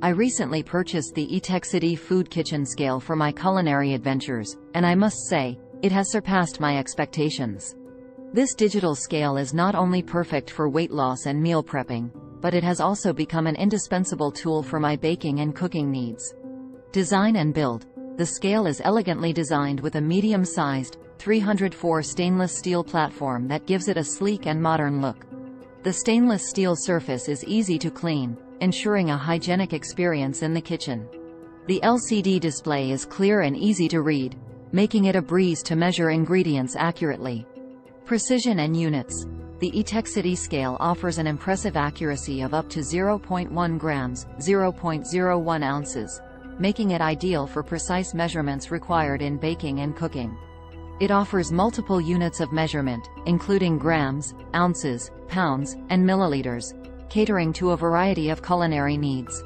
I recently purchased the Etekcity food kitchen scale for my culinary adventures, and I must say, it has surpassed my expectations. This digital scale is not only perfect for weight loss and meal prepping, but it has also become an indispensable tool for my baking and cooking needs. Design and build. The scale is elegantly designed with a medium-sized, 304 stainless steel platform that gives it a sleek and modern look. The stainless steel surface is easy to clean, ensuring a hygienic experience in the kitchen. The LCD display is clear and easy to read, making it a breeze to measure ingredients accurately. Precision and units. The Etekcity scale offers an impressive accuracy of up to 0.1 grams, 0.01 ounces, making it ideal for precise measurements required in baking and cooking. It offers multiple units of measurement, including grams, ounces, pounds, and milliliters, catering to a variety of culinary needs.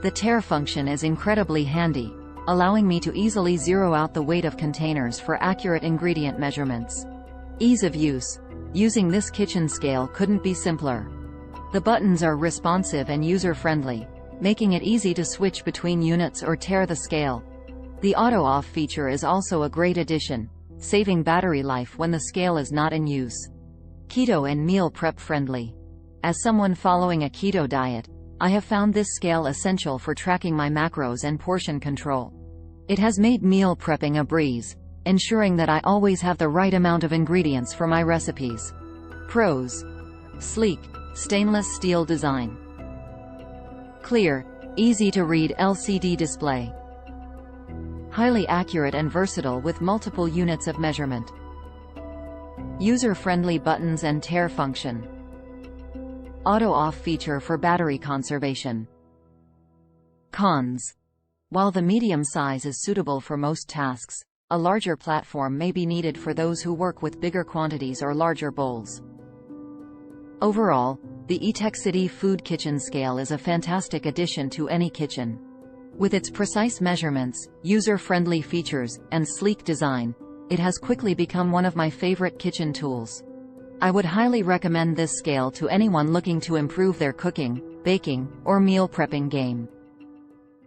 The tare function is incredibly handy, allowing me to easily zero out the weight of containers for accurate ingredient measurements. Ease of use. Using this kitchen scale couldn't be simpler. The buttons are responsive and user-friendly, making it easy to switch between units or tare the scale. The auto-off feature is also a great addition, saving battery life when the scale is not in use. Keto and meal prep friendly. As someone following a keto diet, I have found this scale essential for tracking my macros and portion control. It has made meal prepping a breeze, ensuring that I always have the right amount of ingredients for my recipes. Pros. Sleek, stainless steel design. Clear, easy to read LCD display. Highly accurate and versatile with multiple units of measurement. User-friendly buttons and tare function. Auto-off feature for battery conservation. Cons. While the medium size is suitable for most tasks, a larger platform may be needed for those who work with bigger quantities or larger bowls. Overall, the Etekcity food kitchen scale is a fantastic addition to any kitchen. With its precise measurements, user-friendly features, and sleek design, it has quickly become one of my favorite kitchen tools. I would highly recommend this scale to anyone looking to improve their cooking, baking, or meal prepping game.